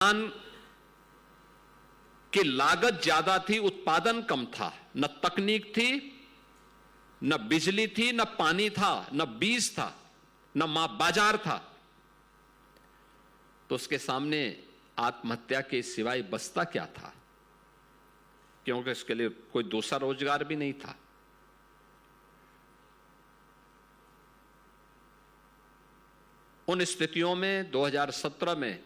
की लागत ज्यादा थी, उत्पादन कम था, न तकनीक थी, न बिजली थी, न पानी था, न बीज था, न बाजार था, तो उसके सामने आत्महत्या के सिवाय बचता क्या था? क्योंकि इसके लिए कोई दूसरा रोजगार भी नहीं था। उन स्थितियों में 2017 में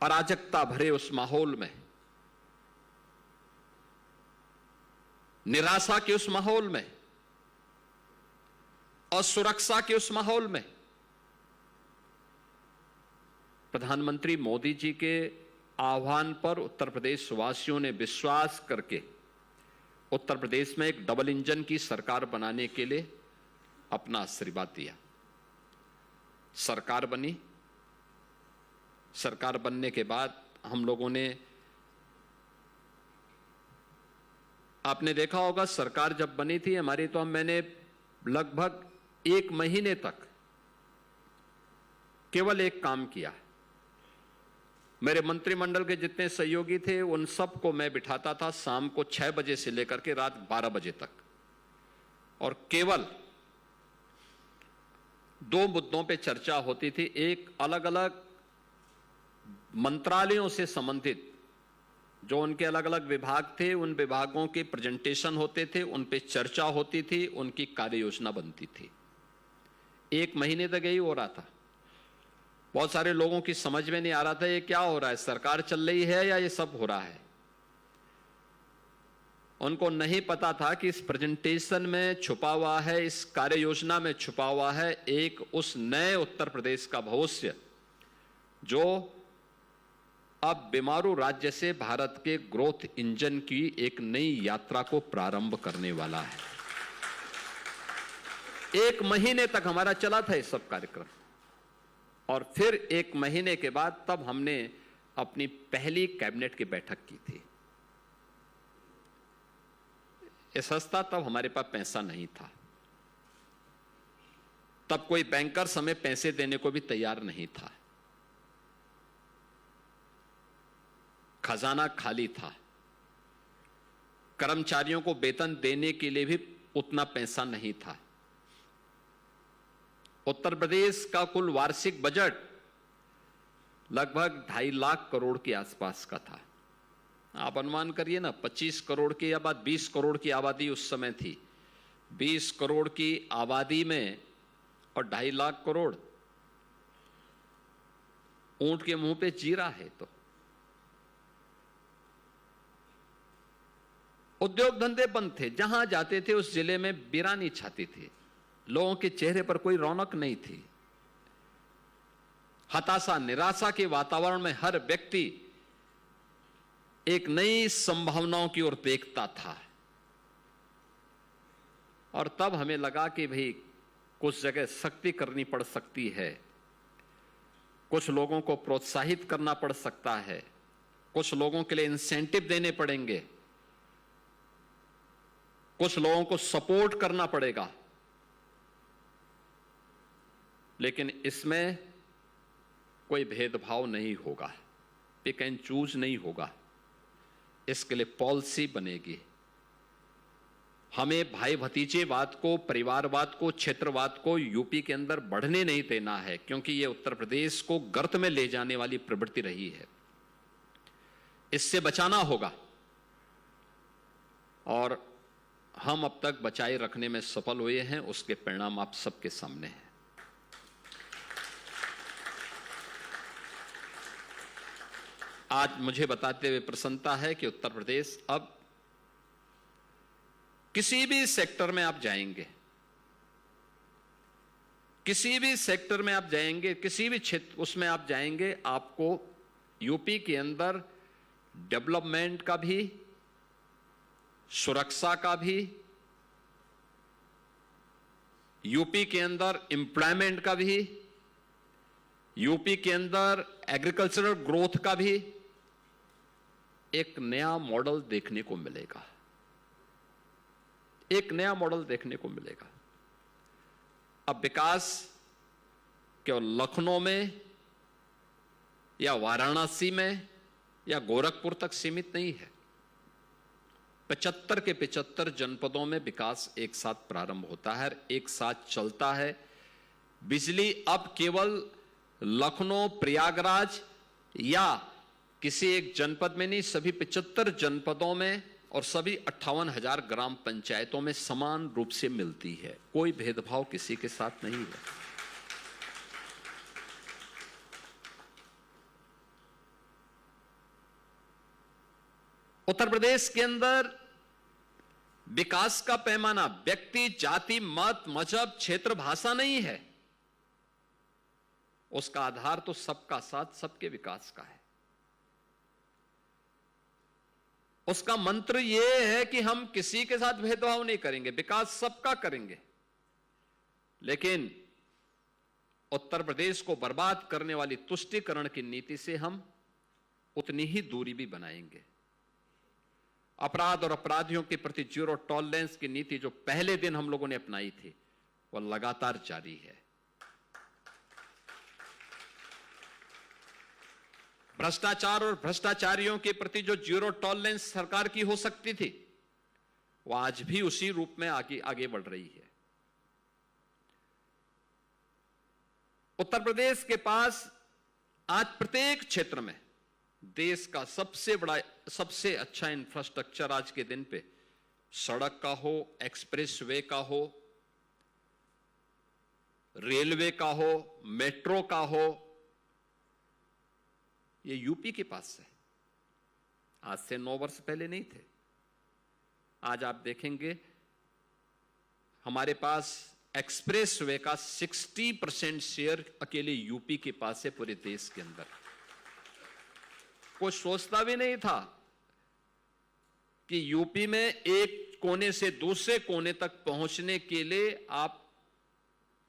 अराजकता भरे उस माहौल में, निराशा के उस माहौल में, असुरक्षा के उस माहौल में प्रधानमंत्री मोदी जी के आह्वान पर उत्तर प्रदेश वासियों ने विश्वास करके उत्तर प्रदेश में एक डबल इंजन की सरकार बनाने के लिए अपना आशीर्वाद दिया। सरकार बनी। सरकार बनने के बाद हम लोगों ने, आपने देखा होगा, सरकार जब बनी थी हमारी, तो मैंने लगभग 1 महीने तक केवल एक काम किया। मेरे मंत्रिमंडल के जितने सहयोगी थे उन सबको मैं बिठाता था शाम को 6 बजे से लेकर के रात 12 बजे तक, और केवल 2 मुद्दों पे चर्चा होती थी। एक, अलग अलग मंत्रालयों से संबंधित जो उनके अलग अलग विभाग थे, उन विभागों के प्रेजेंटेशन होते थे, उन पे चर्चा होती थी, उनकी कार्य योजना बनती थी। 1 महीने तक यही हो रहा था। बहुत सारे लोगों की समझ में नहीं आ रहा था ये क्या हो रहा है, सरकार चल रही है या ये सब हो रहा है। उनको नहीं पता था कि इस प्रेजेंटेशन में छुपा हुआ है, इस कार्य योजना में छुपा हुआ है एक उस नए उत्तर प्रदेश का भविष्य जो अब बीमारू राज्य से भारत के ग्रोथ इंजन की एक नई यात्रा को प्रारंभ करने वाला है। 1 महीने तक हमारा चला था ये सब कार्यक्रम, और फिर 1 महीने के बाद तब हमने अपनी पहली कैबिनेट की बैठक की थी। ये सस्ता, तब हमारे पास पैसा नहीं था, तब कोई बैंकर हमें पैसे देने को भी तैयार नहीं था, खजाना खाली था, कर्मचारियों को वेतन देने के लिए भी उतना पैसा नहीं था। उत्तर प्रदेश का कुल वार्षिक बजट लगभग 2.5 लाख करोड़ के आसपास का था। आप अनुमान करिए ना, 25 करोड़ की या 20 करोड़ की आबादी उस समय थी। 20 करोड़ की आबादी में और 2.5 लाख करोड़, ऊंट के मुंह पे जीरा है। तो उद्योग धंधे बंद थे, जहां जाते थे उस जिले में वीरानी छाती थी, लोगों के चेहरे पर कोई रौनक नहीं थी। हताशा, निराशा के वातावरण में हर व्यक्ति एक नई संभावनाओं की ओर देखता था। और तब हमें लगा कि भाई कुछ जगह सख्ती करनी पड़ सकती है, कुछ लोगों को प्रोत्साहित करना पड़ सकता है, कुछ लोगों के लिए इंसेंटिव देने पड़ेंगे, कुछ लोगों को सपोर्ट करना पड़ेगा। लेकिन इसमें कोई भेदभाव नहीं होगा, पिक एंड चूज नहीं होगा। इसके लिए पॉलिसी बनेगी। हमें भाई भतीजेवाद को, परिवारवाद को, क्षेत्रवाद को यूपी के अंदर बढ़ने नहीं देना है, क्योंकि यह उत्तर प्रदेश को गर्त में ले जाने वाली प्रवृत्ति रही है। इससे बचाना होगा, और हम अब तक बचाए रखने में सफल हुए हैं। उसके परिणाम आप सबके सामने हैं। आज मुझे बताते हुए प्रसन्नता है कि उत्तर प्रदेश अब किसी भी सेक्टर में आप जाएंगे, किसी भी सेक्टर में आप जाएंगे, किसी भी क्षेत्र उसमें आप जाएंगे, आपको यूपी के अंदर डेवलपमेंट का भी, सुरक्षा का भी, यूपी के अंदर एम्प्लॉयमेंट का भी, यूपी के अंदर एग्रीकल्चरल ग्रोथ का भी एक नया मॉडल देखने को मिलेगा। एक नया मॉडल देखने को मिलेगा। अब विकास केवल लखनऊ में या वाराणसी में या गोरखपुर तक सीमित नहीं है। 75 के 75 जनपदों में विकास एक साथ प्रारंभ होता है, एक साथ चलता है। बिजली अब केवल लखनऊ, प्रयागराज या किसी एक जनपद में नहीं, सभी 75 जनपदों में और सभी 58,000 ग्राम पंचायतों में समान रूप से मिलती है। कोई भेदभाव किसी के साथ नहीं है। उत्तर प्रदेश के अंदर विकास का पैमाना व्यक्ति, जाति, मत, मजहब, क्षेत्र, भाषा नहीं है। उसका आधार तो सबका साथ, सबके विकास का है। उसका मंत्र यह है कि हम किसी के साथ भेदभाव नहीं करेंगे, विकास सबका करेंगे। लेकिन उत्तर प्रदेश को बर्बाद करने वाली तुष्टीकरण की नीति से हम उतनी ही दूरी भी बनाएंगे। अपराध और अपराधियों के प्रति जीरो टॉलरेंस की नीति जो पहले दिन हम लोगों ने अपनाई थी, वह लगातार जारी है। भ्रष्टाचार और भ्रष्टाचारियों के प्रति जो जीरो टॉलरेंस सरकार की हो सकती थी, वह आज भी उसी रूप में आगे बढ़ रही है। उत्तर प्रदेश के पास आज प्रत्येक क्षेत्र में देश का सबसे अच्छा इंफ्रास्ट्रक्चर आज के दिन पे सड़क का हो, एक्सप्रेसवे का हो, रेलवे का हो, मेट्रो का हो, ये यूपी के पास है। आज से 9 वर्ष पहले नहीं थे। आज आप देखेंगे हमारे पास एक्सप्रेसवे का 60% शेयर अकेले यूपी के पास है पूरे देश के अंदर। कोई सोचता भी नहीं था कि यूपी में एक कोने से दूसरे कोने तक पहुंचने के लिए आप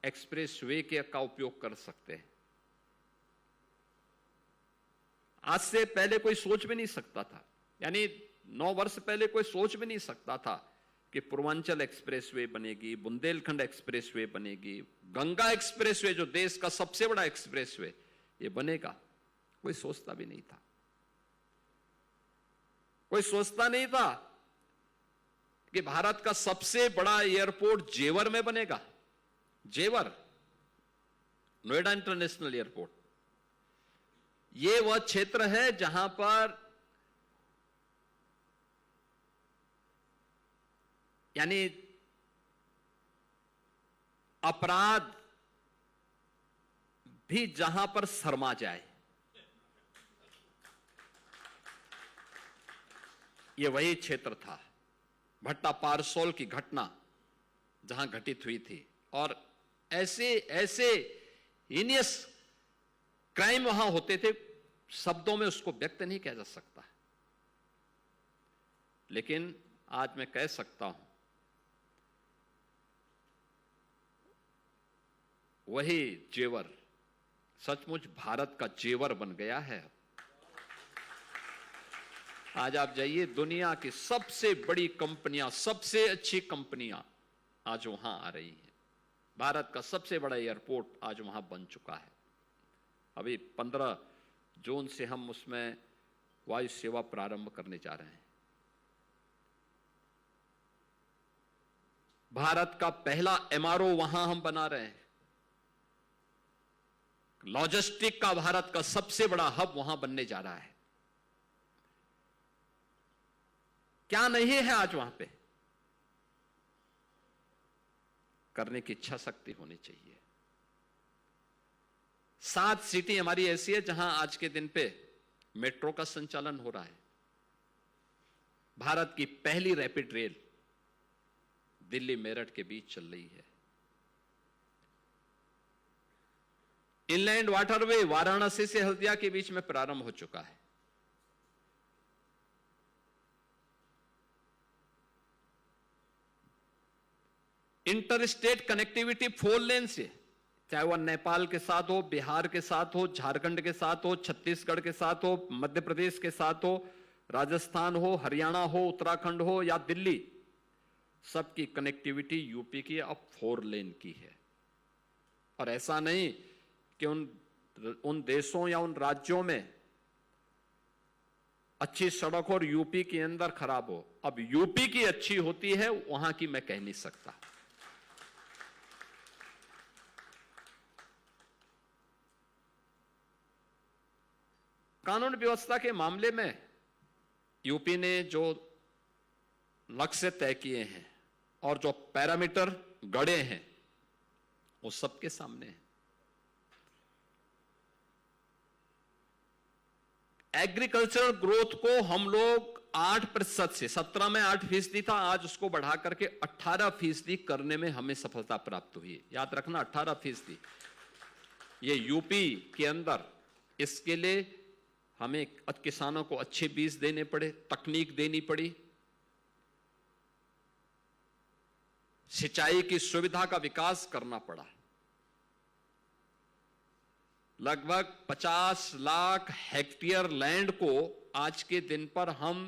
एक्सप्रेसवे का उपयोग कर सकते हैं। आज से पहले कोई सोच भी नहीं सकता था, यानी 9 वर्ष पहले कोई सोच भी नहीं सकता था कि पूर्वांचल एक्सप्रेसवे बनेगी, बुंदेलखंड एक्सप्रेसवे बनेगी, गंगा एक्सप्रेसवे जो देश का सबसे बड़ा एक्सप्रेसवे ये बनेगा। कोई सोचता भी नहीं था। कोई सोचता नहीं था कि भारत का सबसे बड़ा एयरपोर्ट जेवर में बनेगा। जेवर, नोएडा इंटरनेशनल एयरपोर्ट, ये वह क्षेत्र है जहां पर यानी अपराध भी जहां पर शर्मा जाए, ये वही क्षेत्र था। भट्टा पारसोल की घटना जहां घटित हुई थी, और ऐसे हीनियस क्राइम वहां होते थे, शब्दों में उसको व्यक्त नहीं किया जा सकता। लेकिन आज मैं कह सकता हूं वही जेवर सचमुच भारत का जेवर बन गया है। आज आप जाइए, दुनिया की सबसे बड़ी कंपनियां, सबसे अच्छी कंपनियां आज वहां आ रही हैं। भारत का सबसे बड़ा एयरपोर्ट आज वहां बन चुका है। अभी 15 जून से हम उसमें वायु सेवा प्रारंभ करने जा रहे हैं। भारत का पहला एमआरओ वहां हम बना रहे हैं। लॉजिस्टिक का भारत का सबसे बड़ा हब वहां बनने जा रहा है। क्या नहीं है आज वहां पे? करने की इच्छा शक्ति होनी चाहिए। 7 सिटी हमारी ऐसी है जहां आज के दिन पे मेट्रो का संचालन हो रहा है। भारत की पहली रैपिड रेल दिल्ली मेरठ के बीच चल रही है। इनलैंड वाटरवे वाराणसी से हल्दिया के बीच में प्रारंभ हो चुका है। इंटर स्टेट कनेक्टिविटी 4 लेन से, चाहे वह नेपाल के साथ हो, बिहार के साथ हो, झारखंड के साथ हो, छत्तीसगढ़ के साथ हो, मध्य प्रदेश के साथ हो, राजस्थान हो, हरियाणा हो, उत्तराखंड हो या दिल्ली, सबकी कनेक्टिविटी यूपी की अब 4 लेन की है। और ऐसा नहीं कि उन उन देशों या उन राज्यों में अच्छी सड़क हो और यूपी के अंदर खराब हो। अब यूपी की अच्छी होती है, वहां की मैं कह नहीं सकता। कानून व्यवस्था के मामले में यूपी ने जो लक्ष्य तय किए हैं और जो पैरामीटर गढ़े हैं वो सबके सामने है। एग्रीकल्चरल ग्रोथ को हम लोग 8% से 17 में 8% था, आज उसको बढ़ा करके 18% करने में हमें सफलता प्राप्त हुई है। याद रखना 18%। ये यूपी के अंदर इसके लिए हमें किसानों को अच्छे बीज देने पड़े, तकनीक देनी पड़ी, सिंचाई की सुविधा का विकास करना पड़ा। लगभग 50 लाख हेक्टेयर लैंड को आज के दिन पर हम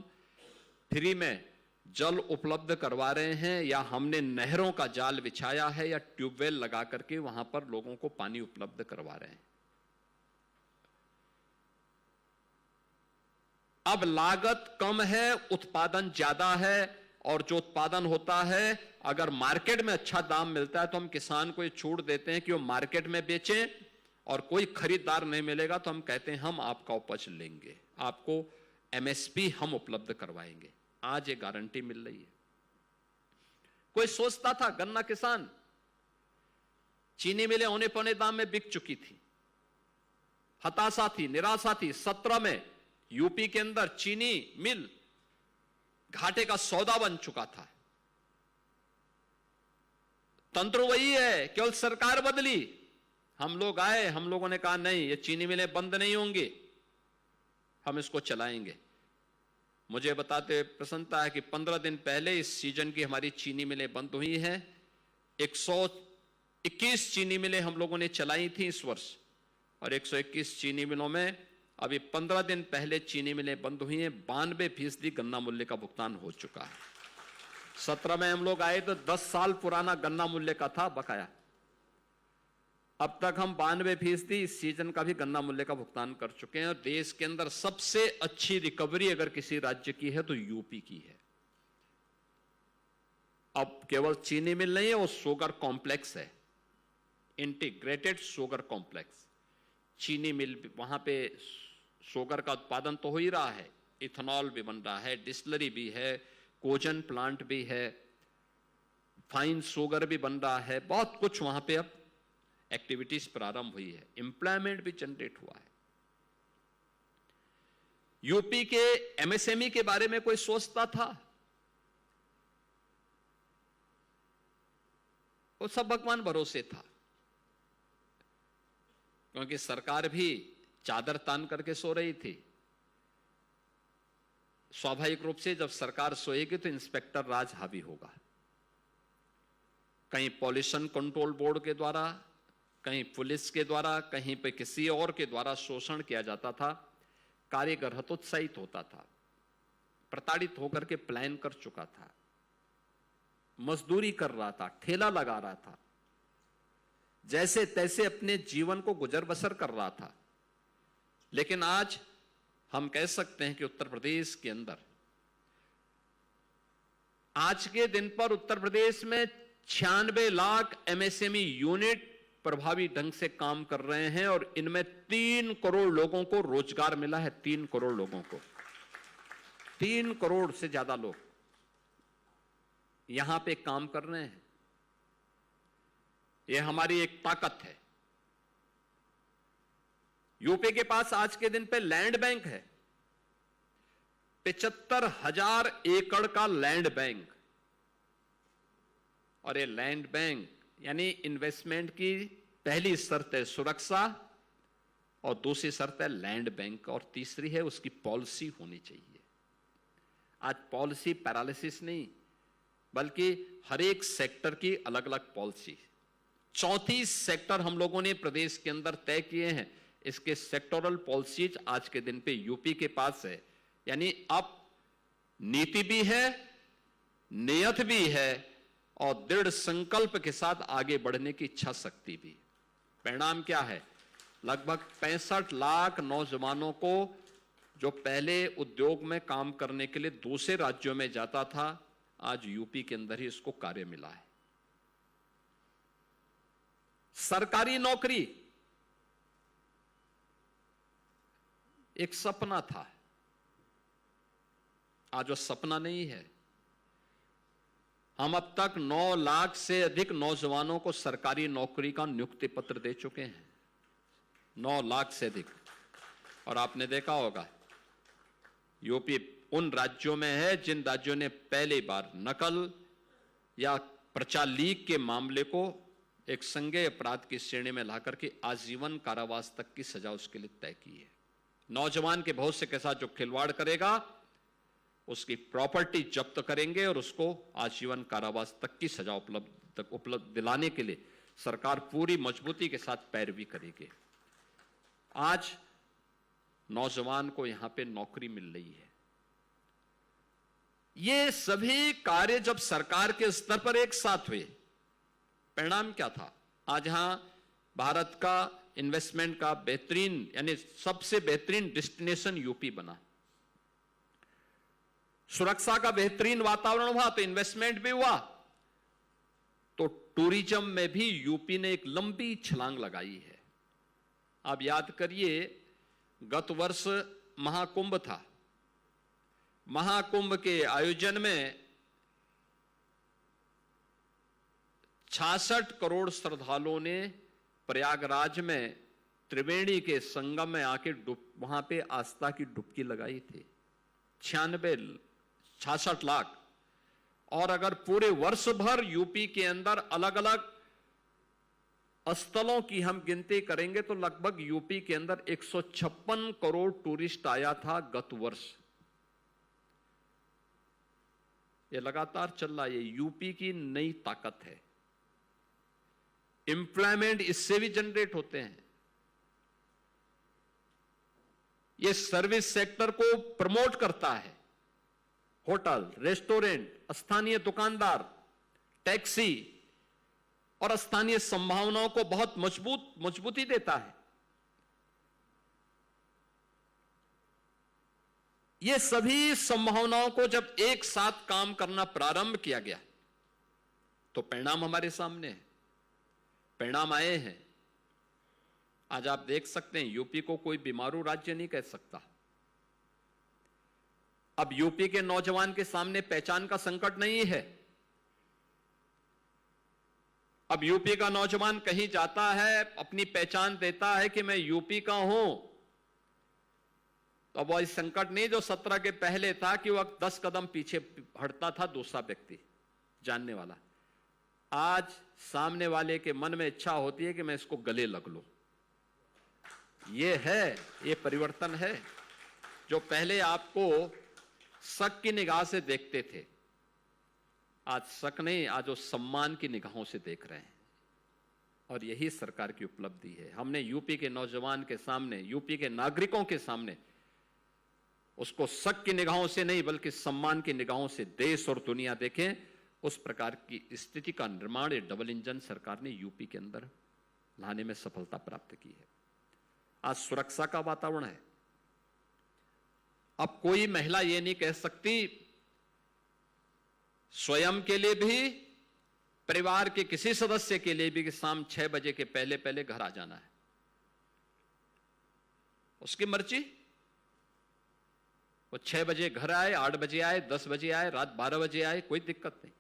फ्री में जल उपलब्ध करवा रहे हैं, या हमने नहरों का जाल बिछाया है या ट्यूबवेल लगा करके वहां पर लोगों को पानी उपलब्ध करवा रहे हैं। अब लागत कम है, उत्पादन ज्यादा है, और जो उत्पादन होता है अगर मार्केट में अच्छा दाम मिलता है तो हम किसान को ये छूट देते हैं कि वो मार्केट में बेचें, और कोई खरीदार नहीं मिलेगा तो हम कहते हैं हम आपका उपज लेंगे, आपको एमएसपी हम उपलब्ध करवाएंगे। आज ये गारंटी मिल रही है। कोई सोचता था गन्ना किसान, चीनी मिलें औने पौने दाम में बिक चुकी थी, हताशा थी, निराशा थी। 17 में यूपी के अंदर चीनी मिल घाटे का सौदा बन चुका था। तंत्र वही है, केवल सरकार बदली। हम लोग आए, हम लोगों ने कहा नहीं, ये चीनी मिलें बंद नहीं होंगी, हम इसको चलाएंगे। मुझे बताते हुए प्रसन्नता है कि 15 दिन पहले इस सीजन की हमारी चीनी मिलें बंद हुई हैं। 121 चीनी मिलें हम लोगों ने चलाई थी इस वर्ष, और 121 चीनी मिलों में अभी 15 दिन पहले चीनी मिलें बंद हुई हैं। 92% गन्ना मूल्य का भुगतान हो चुका है। 17 में हम लोग आए तो 10 साल पुराना गन्ना मूल्य का था बकाया। अब तक हम 92% इस सीजन का भी गन्ना मूल्य का भुगतान कर चुके हैं। और देश के अंदर सबसे अच्छी रिकवरी अगर किसी राज्य की है तो यूपी की है। अब केवल चीनी मिल नहीं है, वो शुगर कॉम्प्लेक्स है, इंटीग्रेटेड शुगर कॉम्प्लेक्स। चीनी मिल, वहां पे शुगर का उत्पादन तो हो ही रहा है, इथेनॉल भी बन रहा है, डिस्टिलरी भी है, कोजन प्लांट भी है, फाइन शुगर भी बन रहा है, बहुत कुछ वहां पे अब एक्टिविटीज प्रारंभ हुई है, एम्प्लॉयमेंट भी जनरेट हुआ है। यूपी के एमएसएमई के बारे में कोई सोचता था? वो सब भगवान भरोसे था, क्योंकि सरकार भी चादर तान करके सो रही थी। स्वाभाविक रूप से जब सरकार सोएगी तो इंस्पेक्टर राज हावी होगा। कहीं पॉल्यूशन कंट्रोल बोर्ड के द्वारा, कहीं पुलिस के द्वारा, कहीं पे किसी और के द्वारा शोषण किया जाता था। कारीगर हतोत्साहित होता था, प्रताड़ित होकर के प्लान कर चुका था, मजदूरी कर रहा था, ठेला लगा रहा था, जैसे तैसे अपने जीवन को गुजर बसर कर रहा था। लेकिन आज हम कह सकते हैं कि उत्तर प्रदेश के अंदर आज के दिन पर उत्तर प्रदेश में 96 लाख एमएसएमई यूनिट प्रभावी ढंग से काम कर रहे हैं, और इनमें 3 करोड़ लोगों को रोजगार मिला है। 3 करोड़ लोगों को, 3 करोड़ से ज्यादा लोग यहां पे काम कर रहे हैं। यह हमारी एक ताकत है। यूपी के पास आज के दिन पे लैंड बैंक है, 75,000 एकड़ का लैंड बैंक। और ये लैंड बैंक यानी इन्वेस्टमेंट की पहली शर्त है सुरक्षा, और दूसरी शर्त है लैंड बैंक, और तीसरी है उसकी पॉलिसी होनी चाहिए। आज पॉलिसी पैरालिसिस नहीं, बल्कि हर एक सेक्टर की अलग अलग पॉलिसी। 34 सेक्टर हम लोगों ने प्रदेश के अंदर तय किए हैं। इसके सेक्टोरल पॉलिसीज आज के दिन पे यूपी के पास है। यानी अब नीति भी है, नियत भी है, और दृढ़ संकल्प के साथ आगे बढ़ने की इच्छा शक्ति भी। परिणाम क्या है? लगभग 65 लाख नौजवानों को, जो पहले उद्योग में काम करने के लिए दूसरे राज्यों में जाता था, आज यूपी के अंदर ही इसको कार्य मिला है। सरकारी नौकरी एक सपना था, आज वो सपना नहीं है। हम अब तक 9 लाख से अधिक नौजवानों को सरकारी नौकरी का नियुक्ति पत्र दे चुके हैं, 9 लाख से अधिक। और आपने देखा होगा यूपी उन राज्यों में है जिन राज्यों ने पहली बार नकल या प्रचार लीक के मामले को एक संज्ञेय अपराध की श्रेणी में लाकर के आजीवन कारावास तक की सजा उसके लिए तय की है। नौजवान के भविष्य के साथ जो खिलवाड़ करेगा उसकी प्रॉपर्टी जब्त करेंगे और उसको आजीवन कारावास तक की सजा उपलब्ध दिलाने के लिए सरकार पूरी मजबूती के साथ पैरवी करेगी। आज नौजवान को यहां पे नौकरी मिल रही है। ये सभी कार्य जब सरकार के स्तर पर एक साथ हुए, परिणाम क्या था? आज यहां भारत का इन्वेस्टमेंट का बेहतरीन, यानी सबसे बेहतरीन डेस्टिनेशन यूपी बना। सुरक्षा का बेहतरीन वातावरण हुआ तो इन्वेस्टमेंट भी हुआ, तो टूरिज्म में भी यूपी ने एक लंबी छलांग लगाई है। आप याद करिए, गत वर्ष महाकुंभ था। महाकुंभ के आयोजन में 66 करोड़ श्रद्धालुओं ने प्रयागराज में त्रिवेणी के संगम में आके वहां पे आस्था की डुबकी लगाई थी। 66 लाख। और अगर पूरे वर्ष भर यूपी के अंदर अलग अलग स्थलों की हम गिनती करेंगे तो लगभग यूपी के अंदर 156 करोड़ टूरिस्ट आया था गत वर्ष। ये लगातार चल रहा है, ये यूपी की नई ताकत है। एम्प्लॉयमेंट इससे भी जनरेट होते हैं। ये सर्विस सेक्टर को प्रमोट करता है। होटल, रेस्टोरेंट, स्थानीय दुकानदार, टैक्सी और स्थानीय संभावनाओं को बहुत मजबूती देता है। ये सभी संभावनाओं को जब एक साथ काम करना प्रारंभ किया गया तो परिणाम हमारे सामने है। परिणाम आए हैं। आज आप देख सकते हैं यूपी को कोई बीमारू राज्य नहीं कह सकता। अब यूपी के नौजवान के सामने पहचान का संकट नहीं है। अब यूपी का नौजवान कहीं जाता है, अपनी पहचान देता है कि मैं यूपी का हूं, तो वह संकट नहीं जो 17 के पहले था कि वह 10 कदम पीछे हटता था दूसरा व्यक्ति जानने वाला। आज सामने वाले के मन में इच्छा होती है कि मैं इसको गले लग लूं। ये परिवर्तन है। जो पहले आपको शक की निगाह से देखते थे, आज शक नहीं, आज वो सम्मान की निगाहों से देख रहे हैं। और यही सरकार की उपलब्धि है। हमने यूपी के नौजवान के सामने, यूपी के नागरिकों के सामने उसको शक की निगाहों से नहीं बल्कि सम्मान की निगाहों से देश और दुनिया देखें, उस प्रकार की स्थिति का निर्माण डबल इंजन सरकार ने यूपी के अंदर लाने में सफलता प्राप्त की है। आज सुरक्षा का वातावरण है। अब कोई महिला यह नहीं कह सकती, स्वयं के लिए भी, परिवार के किसी सदस्य के लिए भी, कि शाम 6 बजे के पहले पहले घर आ जाना है। उसकी मर्जी। वो 6 बजे घर आए, 8 बजे आए, 10 बजे आए, रात 12 बजे आए, कोई दिक्कत नहीं।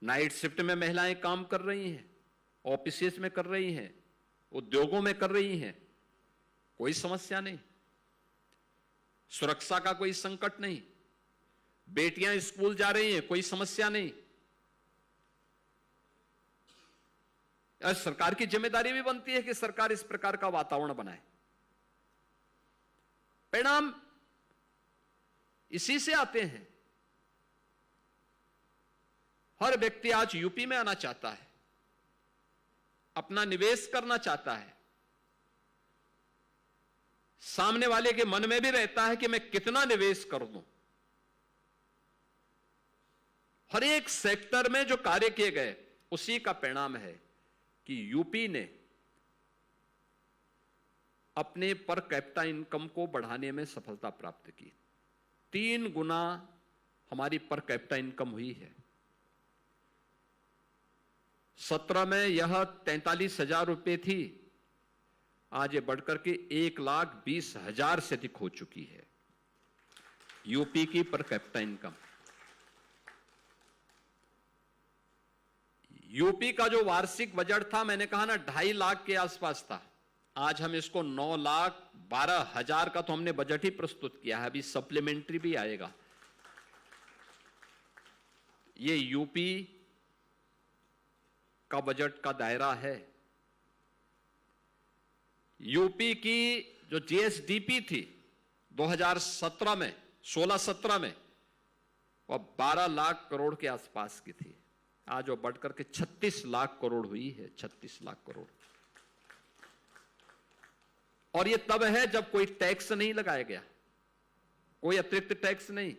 नाइट शिफ्ट में महिलाएं काम कर रही हैं, ऑफिसेस में कर रही हैं, उद्योगों में कर रही हैं, कोई समस्या नहीं। सुरक्षा का कोई संकट नहीं। बेटियां स्कूल जा रही हैं, कोई समस्या नहीं। सरकार की जिम्मेदारी भी बनती है कि सरकार इस प्रकार का वातावरण बनाए। परिणाम इसी से आते हैं। हर व्यक्ति आज यूपी में आना चाहता है, अपना निवेश करना चाहता है। सामने वाले के मन में भी रहता है कि मैं कितना निवेश कर दूं। हर एक सेक्टर में जो कार्य किए गए उसी का परिणाम है कि यूपी ने अपने पर कैपिटा इनकम को बढ़ाने में सफलता प्राप्त की। 3 गुना हमारी पर कैपिटा इनकम हुई है। 17 में यह 43,000 रुपये थी, आज ये बढ़कर के 1,20,000 से अधिक हो चुकी है यूपी की पर कैपिटा इनकम। यूपी का जो वार्षिक बजट था, मैंने कहा ना 2.5 लाख के आसपास था, आज हम इसको 9,12,000 का तो हमने बजट ही प्रस्तुत किया है, अभी सप्लीमेंट्री भी आएगा। ये यूपी का बजट का दायरा है। यूपी की जो जीएसडीपी थी 2017 में 16-17 में वह 12 लाख करोड़ के आसपास की थी, आज वो बढ़कर के 36 लाख करोड़ हुई है, 36 लाख करोड़। और ये तब है जब कोई टैक्स नहीं लगाया गया, कोई अतिरिक्त टैक्स नहीं,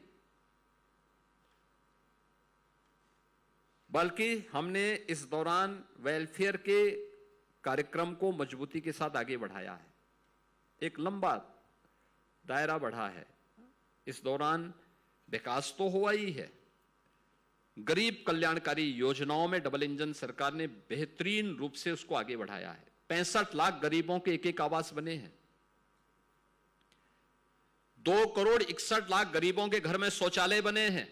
बल्कि हमने इस दौरान वेलफेयर के कार्यक्रम को मजबूती के साथ आगे बढ़ाया है। एक लंबा दायरा बढ़ा है। इस दौरान विकास तो हुआ ही है। गरीब कल्याणकारी योजनाओं में डबल इंजन सरकार ने बेहतरीन रूप से उसको आगे बढ़ाया है। 65 लाख गरीबों के एक आवास बने हैं। 2,61,00,000 गरीबों के घर में शौचालय बने हैं।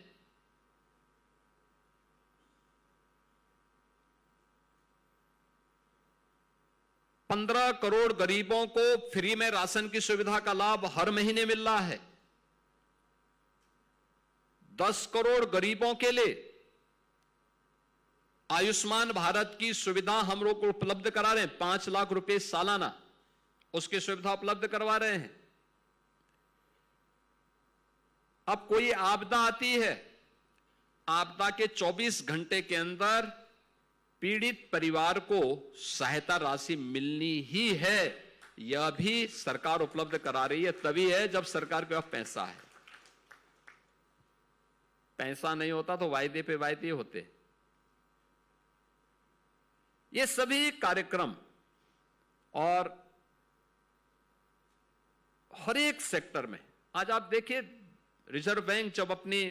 15 करोड़ गरीबों को फ्री में राशन की सुविधा का लाभ हर महीने मिल रहा है। 10 करोड़ गरीबों के लिए आयुष्मान भारत की सुविधा हम लोग को उपलब्ध करा रहे हैं। 5 लाख रुपए सालाना उसकी सुविधा उपलब्ध करवा रहे हैं। अब कोई आपदा आती है, आपदा के 24 घंटे के अंदर पीड़ित परिवार को सहायता राशि मिलनी ही है, यह भी सरकार उपलब्ध करा रही है। तभी है जब सरकार के पास पैसा है। पैसा नहीं होता तो वायदे पे वायदे होते। ये सभी कार्यक्रम और हर एक सेक्टर में आज आप देखिए, रिजर्व बैंक जब अपनी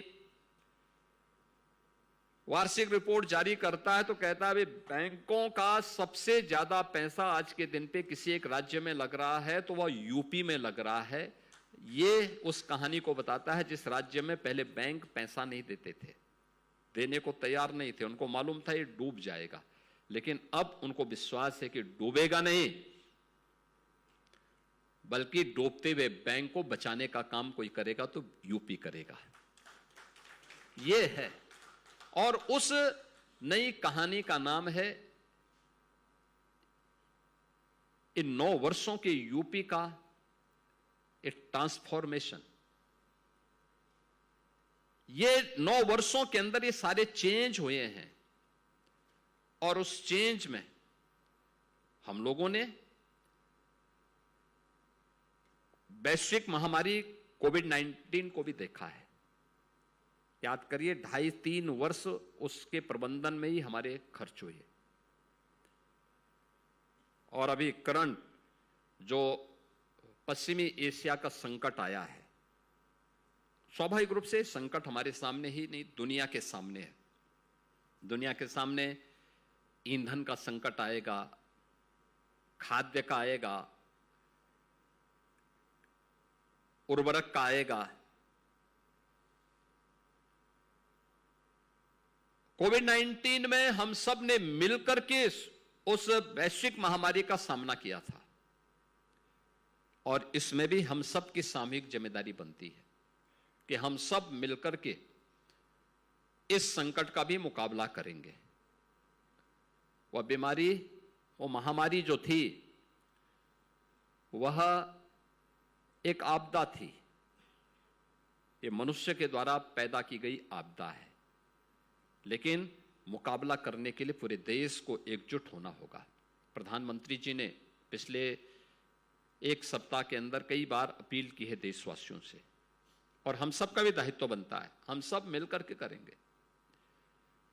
वार्षिक रिपोर्ट जारी करता है तो कहता है बैंकों का सबसे ज्यादा पैसा आज के दिन पे किसी एक राज्य में लग रहा है तो वह यूपी में लग रहा है। ये उस कहानी को बताता है जिस राज्य में पहले बैंक पैसा नहीं देते थे, देने को तैयार नहीं थे, उनको मालूम था ये डूब जाएगा, लेकिन अब उनको विश्वास है कि डूबेगा नहीं, बल्कि डूबते हुए बैंक को बचाने का काम कोई करेगा तो यूपी करेगा। ये है। और उस नई कहानी का नाम है इन 9 वर्षों के यूपी का एक ट्रांसफॉर्मेशन। ये 9 वर्षों के अंदर ये सारे चेंज हुए हैं और उस चेंज में हम लोगों ने वैश्विक महामारी कोविड-19 को भी देखा है। याद करिए 2.5-3 वर्ष उसके प्रबंधन में ही हमारे खर्च हुए। और अभी करंट जो पश्चिमी एशिया का संकट आया है, स्वाभाविक रूप से संकट हमारे सामने ही नहीं दुनिया के सामने है। दुनिया के सामने ईंधन का संकट आएगा, खाद्य का आएगा, उर्वरक का आएगा। कोविड-19 में हम सब ने मिलकर के उस वैश्विक महामारी का सामना किया था और इसमें भी हम सब की सामूहिक जिम्मेदारी बनती है कि हम सब मिलकर के इस संकट का भी मुकाबला करेंगे। वह बीमारी, वो महामारी जो थी वह एक आपदा थी। ये मनुष्य के द्वारा पैदा की गई आपदा है, लेकिन मुकाबला करने के लिए पूरे देश को एकजुट होना होगा। प्रधानमंत्री जी ने पिछले 1 सप्ताह के अंदर कई बार अपील की है देशवासियों से, और हम सबका भी दायित्व बनता है, हम सब मिलकर के करेंगे।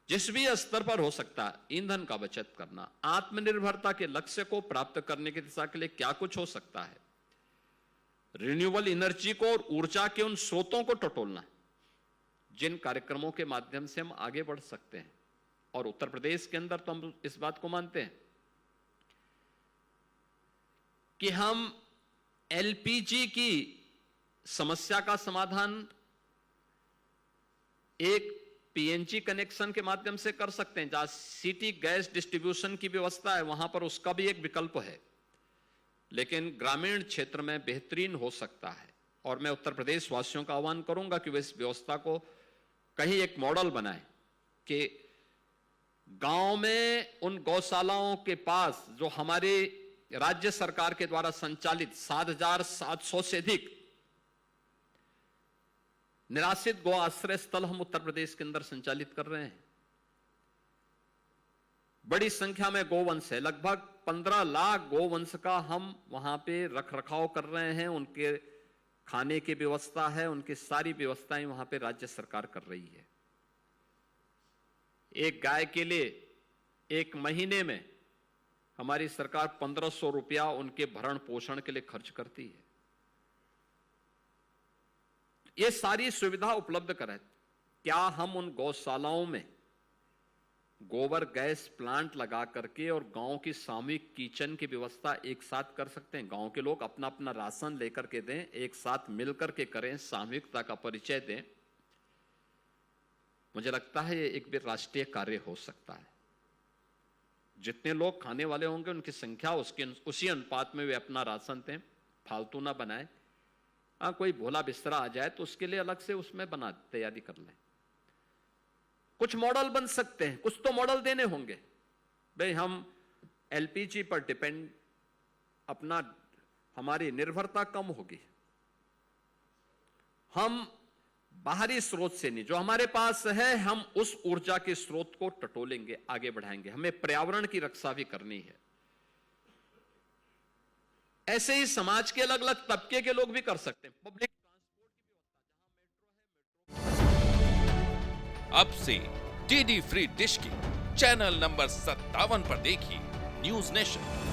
जिस भी स्तर पर हो सकता है, ईंधन का बचत करना, आत्मनिर्भरता के लक्ष्य को प्राप्त करने की दिशा के लिए क्या कुछ हो सकता है, रिन्यूएबल एनर्जी को और ऊर्जा के उन स्रोतों को टटोलना, जिन कार्यक्रमों के माध्यम से हम आगे बढ़ सकते हैं। और उत्तर प्रदेश के अंदर तो हम इस बात को मानते हैं कि हम एलपीजी की समस्या का समाधान एक पीएनजी कनेक्शन के माध्यम से कर सकते हैं। जहां सिटी गैस डिस्ट्रीब्यूशन की व्यवस्था है वहां पर उसका भी एक विकल्प है, लेकिन ग्रामीण क्षेत्र में बेहतरीन हो सकता है। और मैं उत्तर प्रदेश वासियों का आह्वान करूंगा कि वे इस व्यवस्था को कहीं एक मॉडल बनाएं कि गांव में उन गौशालाओं के पास जो हमारे राज्य सरकार के द्वारा संचालित 7,700 से अधिक निराश्रित गौ आश्रय स्थल हम उत्तर प्रदेश के अंदर संचालित कर रहे हैं। बड़ी संख्या में गोवंश है, लगभग 15 लाख गोवंश का हम वहां पे रख रखाव कर रहे हैं। उनके खाने की व्यवस्था है, उनकी सारी व्यवस्थाएं वहां पे राज्य सरकार कर रही है। एक गाय के लिए एक महीने में हमारी सरकार 1500 रुपया उनके भरण पोषण के लिए खर्च करती है। ये सारी सुविधा उपलब्ध कराए। क्या हम उन गौशालाओं में गोबर गैस प्लांट लगा करके और गांव की सामूहिक किचन की व्यवस्था एक साथ कर सकते हैं? गांव के लोग अपना अपना राशन लेकर के दें, एक साथ मिलकर के करें, सामूहिकता का परिचय दें। मुझे लगता है ये एक भी राष्ट्रीय कार्य हो सकता है। जितने लोग खाने वाले होंगे उनकी संख्या उसी अनुपात में वे अपना राशन दें, फालतू ना बनाए। कोई भोला बिस्तरा आ जाए तो उसके लिए अलग से उसमें बना तैयारी कर लें। कुछ मॉडल बन सकते हैं, कुछ तो मॉडल देने होंगे। भाई हम एलपीजी पर डिपेंड, अपना हमारी निर्भरता कम होगी। हम बाहरी स्रोत से नहीं, जो हमारे पास है हम उस ऊर्जा के स्रोत को टटोलेंगे, आगे बढ़ाएंगे। हमें पर्यावरण की रक्षा भी करनी है। ऐसे ही समाज के अलग अलग तबके के लोग भी कर सकते हैं। पब्लिक ट्रांसपोर्ट की व्यवस्था, अब से डीडी फ्री डिश की चैनल नंबर 57 पर देखिए न्यूज नेशन।